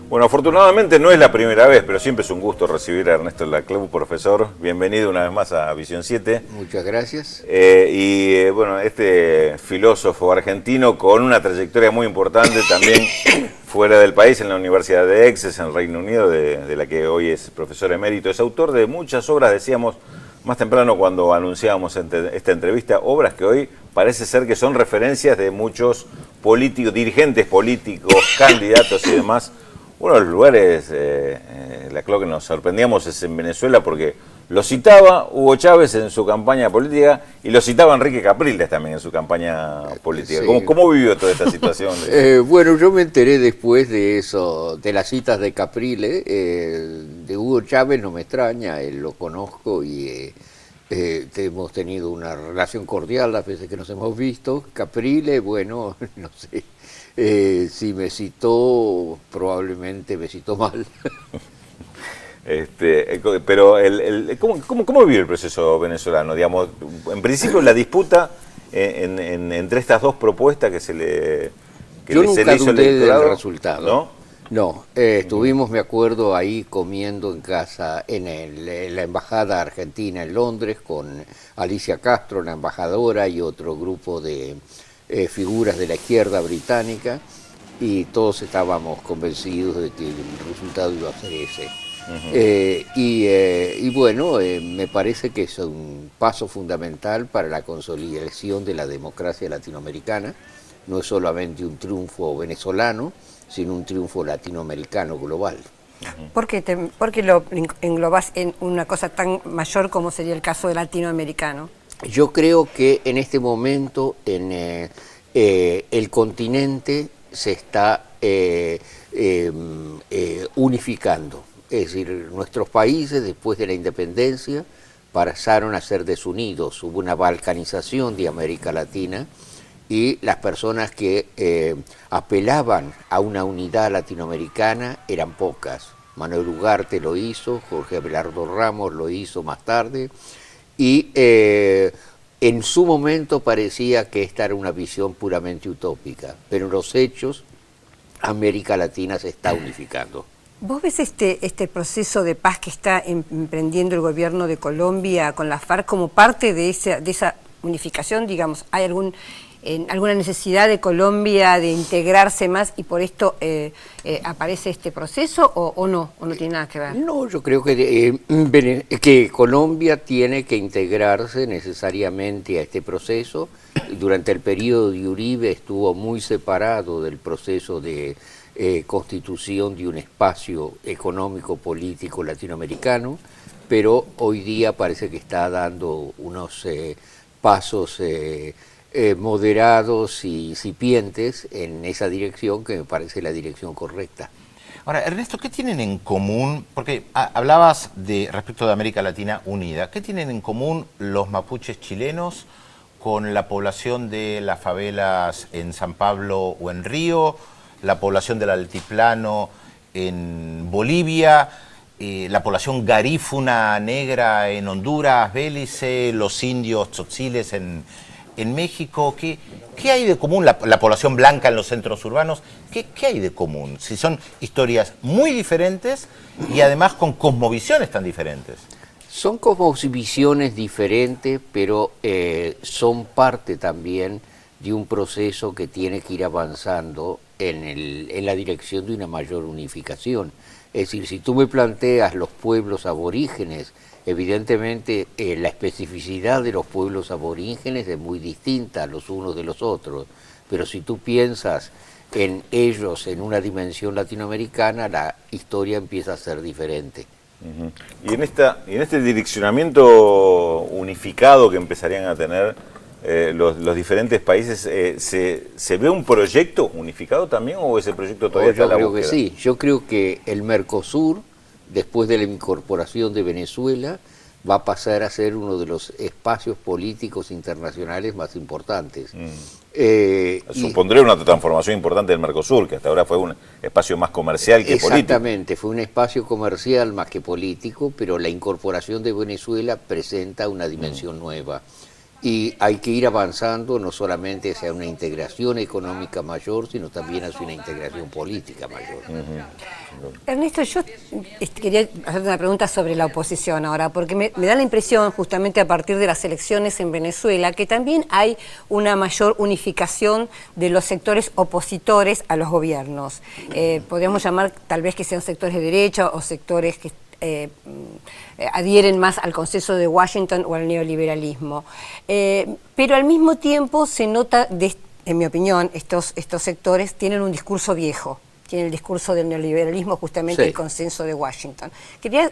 Bueno, afortunadamente no es la primera vez, pero siempre es un gusto recibir a Ernesto Laclau, profesor. Bienvenido una vez más a Visión 7. Muchas gracias. Bueno, este filósofo argentino con una trayectoria muy importante también fuera del país, en la Universidad de Essex, en el Reino Unido, de la que hoy es profesor emérito. Es autor de muchas obras, decíamos más temprano cuando anunciábamos esta entrevista, obras que hoy parece ser que son referencias de muchos políticos, dirigentes políticos, candidatos y demás. Uno de los lugares, Laclau, que nos sorprendíamos es en Venezuela porque lo citaba Hugo Chávez en su campaña política y lo citaba Enrique Capriles también en su campaña política. Sí. ¿Cómo vivió toda esta situación? Bueno, yo me enteré después de eso, de las citas de Capriles. De Hugo Chávez no me extraña, él lo conozco y hemos tenido una relación cordial las veces que nos hemos visto. Capriles, bueno, no sé. Si me citó, probablemente me citó mal. Pero ¿cómo vive el proceso venezolano? Digamos, en principio la disputa entre estas dos propuestas que se le Yo nunca hizo el dudé del electorado, resultado. No, estuvimos, me acuerdo, ahí comiendo en casa, en la embajada argentina en Londres, con Alicia Castro, la embajadora, y otro grupo de figuras de la izquierda británica, y todos estábamos convencidos de que el resultado iba a ser ese. Bueno, me parece que es un paso fundamental para la consolidación de la democracia latinoamericana. No es solamente un triunfo venezolano, sino un triunfo latinoamericano global. ¿Por qué lo englobás en una cosa tan mayor como sería el caso de latinoamericano? Yo creo que en este momento el continente se está unificando. Es decir, nuestros países después de la independencia pasaron a ser desunidos. Hubo una balcanización de América Latina y las personas que apelaban a una unidad latinoamericana eran pocas. Manuel Ugarte lo hizo, Jorge Abelardo Ramos lo hizo más tarde. Y en su momento parecía que esta era una visión puramente utópica, pero en los hechos América Latina se está unificando. ¿Vos ves este proceso de paz que está emprendiendo el gobierno de Colombia con la FARC como parte de esa unificación? Digamos, ¿hay alguna necesidad de Colombia de integrarse más y por esto aparece este proceso o no tiene nada que ver? No, yo creo que Colombia tiene que integrarse necesariamente a este proceso. Durante el periodo de Uribe estuvo muy separado del proceso de constitución de un espacio económico político latinoamericano, pero hoy día parece que está dando unos pasos moderados y incipientes en esa dirección, que me parece la dirección correcta. Ahora, Ernesto, ¿qué tienen en común? Porque hablabas respecto de América Latina unida. ¿Qué tienen en común los mapuches chilenos con la población de las favelas en San Pablo o en Río, la población del altiplano en Bolivia, la población garífuna negra en Honduras, Belice, los indios tzotziles en México? ¿Qué hay de común? La población blanca en los centros urbanos, ¿qué hay de común? Si son historias muy diferentes y además con cosmovisiones tan diferentes. Son cosmovisiones diferentes, pero son parte también de un proceso que tiene que ir avanzando en la dirección de una mayor unificación. Es decir, si tú me planteas los pueblos aborígenes, evidentemente la especificidad de los pueblos aborígenes es muy distinta los unos de los otros, pero si tú piensas en ellos en una dimensión latinoamericana, la historia empieza a ser diferente. Y en este direccionamiento unificado que empezarían a tener los diferentes países, ¿se ve un proyecto unificado también o ese proyecto todavía está en la búsqueda? Yo creo que sí. Yo creo que el Mercosur, después de la incorporación de Venezuela, va a pasar a ser uno de los espacios políticos internacionales más importantes. Supondría una transformación importante del Mercosur, que hasta ahora fue un espacio más comercial que político. Exactamente, fue un espacio comercial más que político, pero la incorporación de Venezuela presenta una dimensión nueva. Y hay que ir avanzando no solamente hacia una integración económica mayor, sino también hacia una integración política mayor. Ernesto, yo quería hacer una pregunta sobre la oposición ahora, porque me da la impresión, justamente a partir de las elecciones en Venezuela, que también hay una mayor unificación de los sectores opositores a los gobiernos. Podríamos llamar tal vez que sean sectores de derecha o sectores que adhieren más al consenso de Washington o al neoliberalismo. Pero al mismo tiempo se nota, en mi opinión, estos sectores tienen un discurso viejo. Tienen el discurso del neoliberalismo, justamente sí, el consenso de Washington. Quería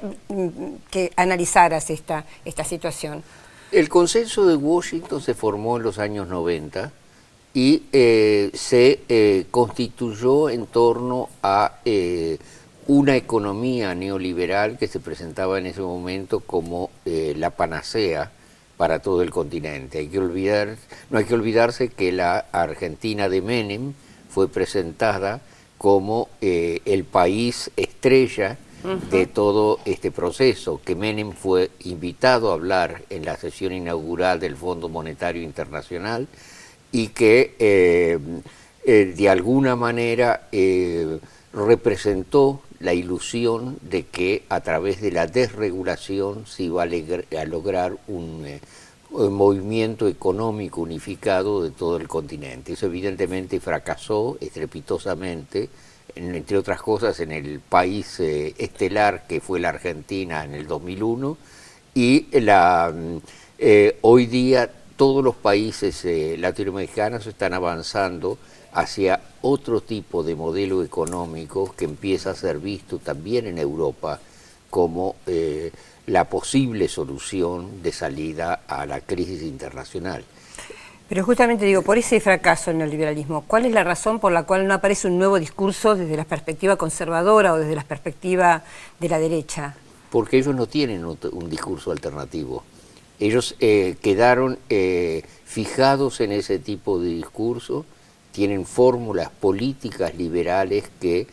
que analizaras esta situación. El consenso de Washington se formó en los años 90 y se constituyó en torno a una economía neoliberal que se presentaba en ese momento como la panacea para todo el continente. No hay que olvidarse que la Argentina de Menem fue presentada como el país estrella de todo este proceso, que Menem fue invitado a hablar en la sesión inaugural del Fondo Monetario Internacional y que de alguna manera representó la ilusión de que a través de la desregulación se iba a lograr un movimiento económico unificado de todo el continente. Eso evidentemente fracasó estrepitosamente, entre otras cosas en el país estelar que fue la Argentina en el 2001, y hoy día todos los países latinoamericanos están avanzando hacia otro tipo de modelo económico que empieza a ser visto también en Europa como la posible solución de salida a la crisis internacional. Pero justamente digo, por ese fracaso en el neoliberalismo, ¿cuál es la razón por la cual no aparece un nuevo discurso desde la perspectiva conservadora o desde la perspectiva de la derecha? Porque ellos no tienen un discurso alternativo. Ellos quedaron fijados en ese tipo de discurso, tienen fórmulas políticas liberales que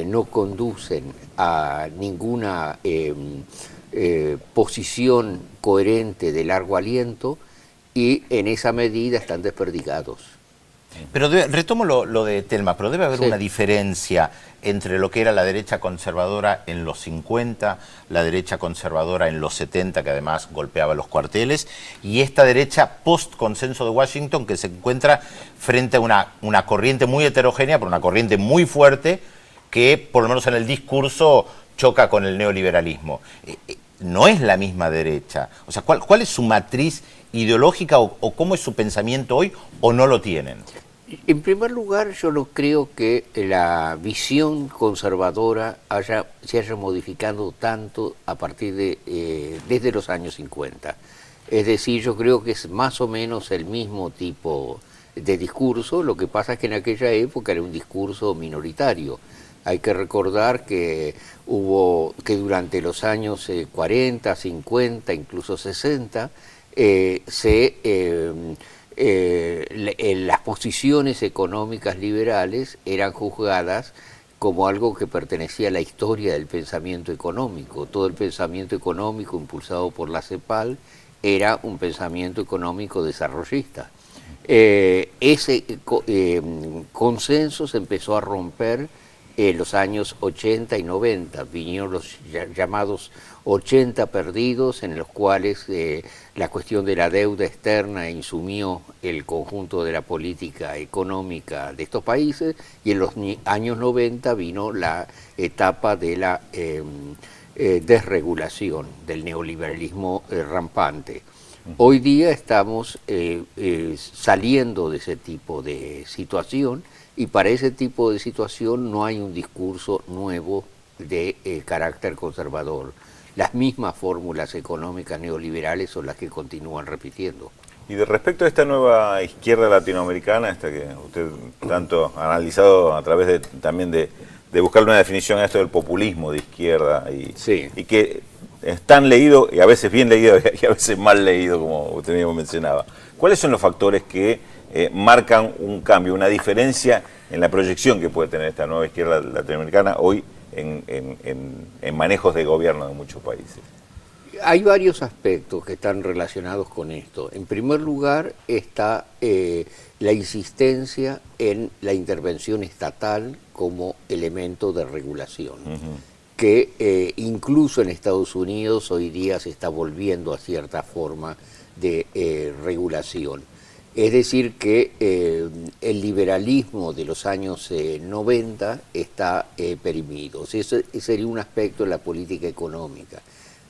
no conducen a ninguna posición coherente de largo aliento y en esa medida están desperdigados. Pero retomo lo de Telma, pero debe haber una diferencia entre lo que era la derecha conservadora en los 50, la derecha conservadora en los 70, que además golpeaba los cuarteles, y esta derecha post-consenso de Washington que se encuentra frente a una corriente muy heterogénea, pero una corriente muy fuerte que, por lo menos en el discurso, choca con el neoliberalismo. No es la misma derecha. O sea, ¿cuál es su matriz ideológica o cómo es su pensamiento hoy o no lo tienen? En primer lugar, yo no creo que la visión conservadora se haya modificado tanto a partir desde los años 50. Es decir, yo creo que es más o menos el mismo tipo de discurso, lo que pasa es que en aquella época era un discurso minoritario. Hay que recordar que durante los años 40, 50, incluso 60, las posiciones económicas liberales eran juzgadas como algo que pertenecía a la historia del pensamiento económico. Todo el pensamiento económico impulsado por la CEPAL era un pensamiento económico desarrollista. Ese consenso se empezó a romper en los años 80 y 90, vinieron los llamados 80 perdidos, en los cuales la cuestión de la deuda externa insumió el conjunto de la política económica de estos países, y en los años 90 vino la etapa de la desregulación, del neoliberalismo rampante. Hoy día estamos saliendo de ese tipo de situación, y para ese tipo de situación no hay un discurso nuevo de carácter conservador. Las mismas fórmulas económicas neoliberales son las que continúan repitiendo. Y de respecto a esta nueva izquierda latinoamericana, esta que usted tanto ha analizado a través también de buscar una definición a esto del populismo de izquierda, Sí. y que es tan leído, y a veces bien leído y a veces mal leído, como usted mismo mencionaba. ¿Cuáles son los factores que marcan un cambio, una diferencia en la proyección que puede tener esta nueva izquierda latinoamericana hoy en manejos de gobierno de muchos países? Hay varios aspectos que están relacionados con esto. En primer lugar está la insistencia en la intervención estatal como elemento de regulación, que incluso en Estados Unidos hoy día se está volviendo a cierta forma de regulación. Es decir, que el liberalismo de los años 90 está perimido. Ese sería un aspecto de la política económica.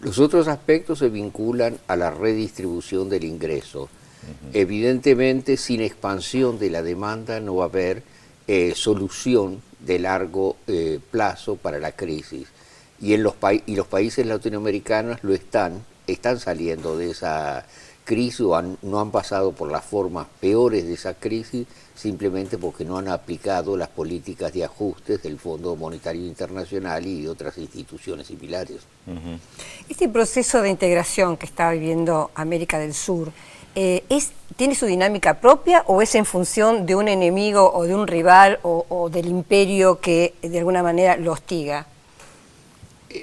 Los otros aspectos se vinculan a la redistribución del ingreso. Evidentemente, sin expansión de la demanda no va a haber solución de largo plazo para la crisis. Y los países latinoamericanos están saliendo de esa crisis o no han pasado por las formas peores de esa crisis simplemente porque no han aplicado las políticas de ajustes del Fondo Monetario Internacional y de otras instituciones similares. Este proceso de integración que está viviendo América del Sur, ¿tiene su dinámica propia o es en función de un enemigo o de un rival o del imperio que de alguna manera lo hostiga?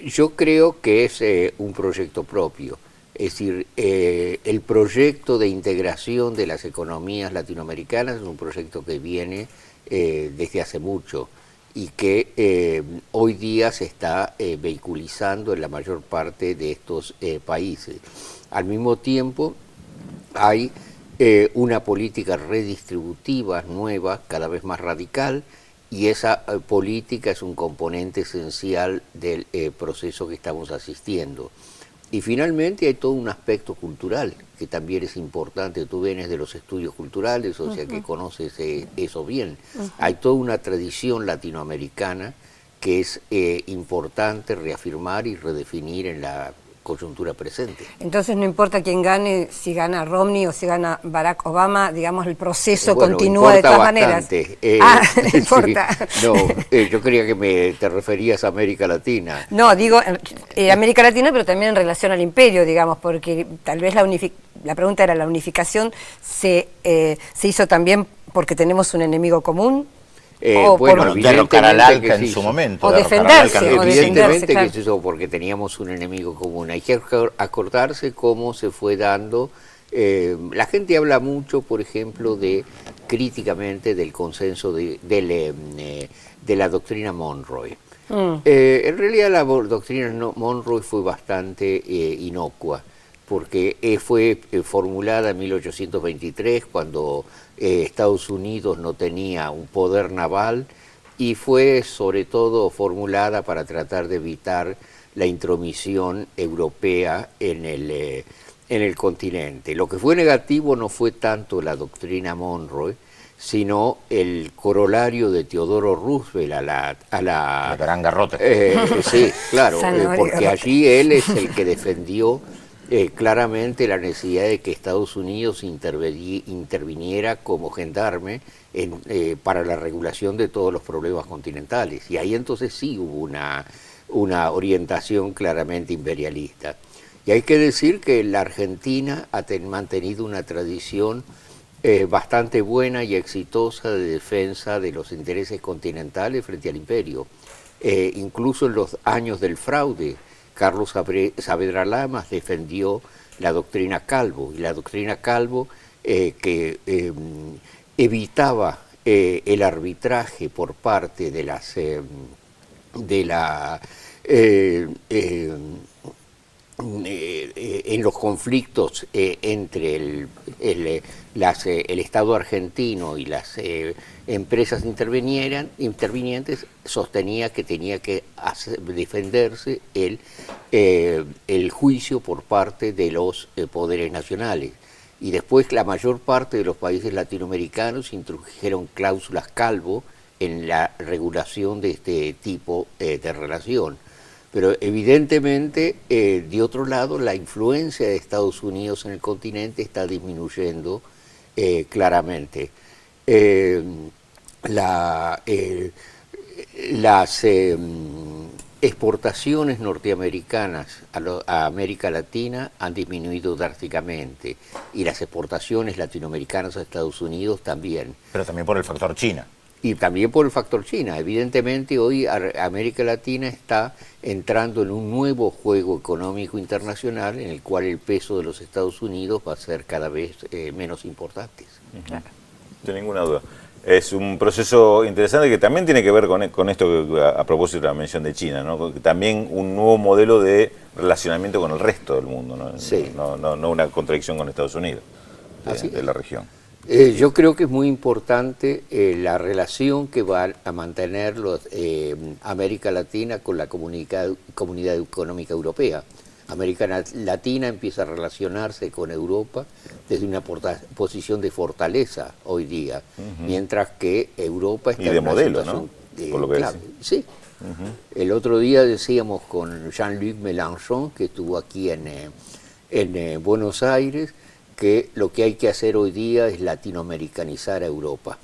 Yo creo que es un proyecto propio. Es decir, el proyecto de integración de las economías latinoamericanas es un proyecto que viene desde hace mucho y que hoy día se está vehiculizando en la mayor parte de estos países. Al mismo tiempo, hay una política redistributiva nueva, cada vez más radical, y esa política es un componente esencial del proceso que estamos asistiendo. Y finalmente hay todo un aspecto cultural que también es importante. Tú vienes de los estudios culturales, o sea que conoces eso bien. Hay toda una tradición latinoamericana que es importante reafirmar y redefinir en la coyuntura presente. Entonces no importa quién gane, si gana Romney o si gana Barack Obama, digamos, el proceso continúa de todas maneras. No importa. Sí, no, yo creía que te referías a América Latina. No, digo América Latina, pero también en relación al imperio, digamos, porque tal vez la pregunta era, ¿la unificación se hizo también porque tenemos un enemigo común? Bueno, derrocar al ALCA en su momento. O defenderse. Evidentemente que claro. se hizo porque teníamos un enemigo común. Hay que acordarse cómo se fue dando. La gente habla mucho, por ejemplo, críticamente del consenso de la doctrina Monroe. En realidad la doctrina Monroe fue bastante inocua, porque fue formulada en 1823 cuando Estados Unidos no tenía un poder naval y fue sobre todo formulada para tratar de evitar la intromisión europea en el continente. Lo que fue negativo no fue tanto la doctrina Monroe, sino el corolario de Teodoro Roosevelt a la gran garrote. Sí, claro, porque allí él es el que defendió claramente la necesidad de que Estados Unidos interviniera como gendarme para la regulación de todos los problemas continentales. Y ahí entonces sí hubo una orientación claramente imperialista. Y hay que decir que la Argentina ha mantenido una tradición bastante buena y exitosa de defensa de los intereses continentales frente al imperio. Incluso en los años del fraude, Carlos Saavedra Lamas defendió la doctrina Calvo, y la doctrina Calvo que evitaba el arbitraje por parte de en los conflictos entre el Estado argentino y las empresas intervinientes, sostenía que tenía que defenderse el juicio por parte de los poderes nacionales. Y después la mayor parte de los países latinoamericanos introdujeron cláusulas Calvo en la regulación de este tipo de relación. Pero evidentemente, de otro lado, la influencia de Estados Unidos en el continente está disminuyendo claramente. exportaciones norteamericanas a América Latina han disminuido drásticamente y las exportaciones latinoamericanas a Estados Unidos también. Pero también por el factor China. Y también por el factor China. Evidentemente hoy América Latina está entrando en un nuevo juego económico internacional en el cual el peso de los Estados Unidos va a ser cada vez menos importante. Claro. Sin ninguna duda. Es un proceso interesante que también tiene que ver con esto a propósito de la mención de China, ¿no? También un nuevo modelo de relacionamiento con el resto del mundo, ¿no? Sí. No una contradicción con Estados Unidos de la región. Yo creo que es muy importante la relación que va a mantener América Latina con la Comunidad Económica Europea. América Latina empieza a relacionarse con Europa desde una posición de fortaleza hoy día, mientras que Europa está y de en una modelo, situación, ¿no? Por lo que clave. Sí. El otro día decíamos con Jean-Luc Mélenchon, que estuvo aquí en Buenos Aires, que lo que hay que hacer hoy día es latinoamericanizar a Europa.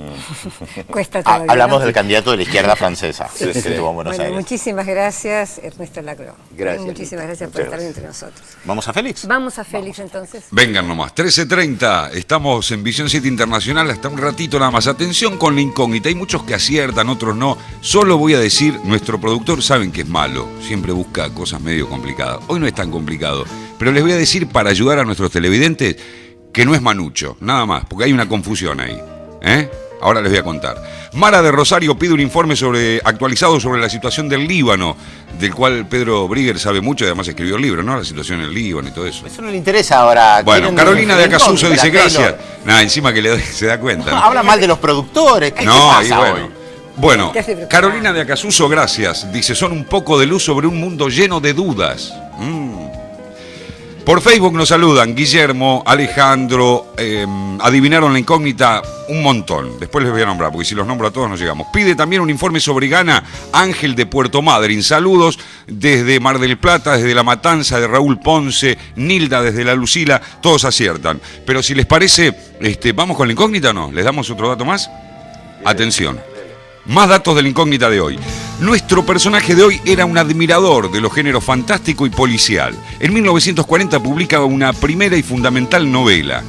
Cuesta todavía, Hablamos ¿no? del candidato de la izquierda francesa que sí. estuvo en Buenos Bueno, Aires. muchísimas gracias, Ernesto Lacroix. Gracias, Muchísimas gracias por estar entre nosotros. ¿Vamos a Félix? Vamos a Félix entonces. Vengan nomás, 13:30, estamos en Visión 7 Internacional hasta un ratito nada más. Atención con la incógnita, hay muchos que aciertan, otros no. Solo voy a decir, nuestro productor saben que es malo, siempre busca cosas medio complicadas. Hoy no es tan complicado, pero les voy a decir para ayudar a nuestros televidentes que no es Manucho, nada más, porque hay una confusión ahí. Ahora les voy a contar. Mara de Rosario pide un informe actualizado sobre la situación del Líbano, del cual Pedro Brigger sabe mucho y además escribió el libro, ¿no? La situación en el Líbano y todo eso. Eso no le interesa ahora. Bueno, Carolina de Acasuso dice Taylor. gracias. Nada, encima que le doy, se da cuenta, ¿no? Habla mal de los productores. ¿Qué No, pasa y bueno. hoy? Bueno, Te hace preocupar. Carolina de Acasuso, gracias. Dice, son un poco de luz sobre un mundo lleno de dudas. Por Facebook nos saludan Guillermo, Alejandro, adivinaron la incógnita un montón. Después les voy a nombrar, porque si los nombro a todos no llegamos. Pide también un informe sobre Ghana, Ángel de Puerto Madryn. Saludos desde Mar del Plata, desde La Matanza, de Raúl Ponce, Nilda desde La Lucila, todos aciertan. Pero si les parece, ¿vamos con la incógnita o no? ¿Les damos otro dato más? Atención. Más datos de la incógnita de hoy. Nuestro personaje de hoy era un admirador de los géneros fantástico y policial. En 1940 publica una primera y fundamental novela.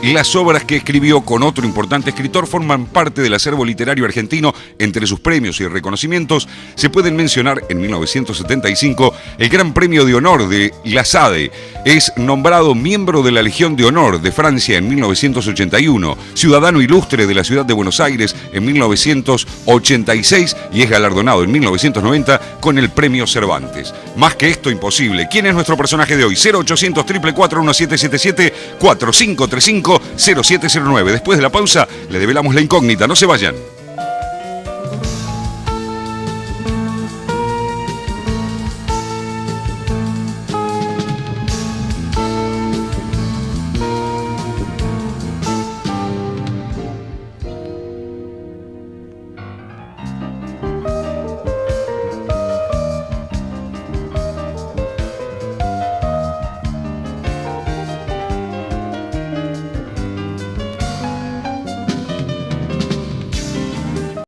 Las obras que escribió con otro importante escritor forman parte del acervo literario argentino. Entre sus premios y reconocimientos se pueden mencionar en 1975 el Gran Premio de Honor de la SADE. Es nombrado miembro de la Legión de Honor de Francia en 1981, ciudadano ilustre de la ciudad de Buenos Aires en 1986 y es galardonado en 1990 con el Premio Cervantes. Más que esto, imposible. ¿Quién es nuestro personaje de hoy? 0800 444 1777 4535 0709. Después de la pausa, le develamos la incógnita. No se vayan.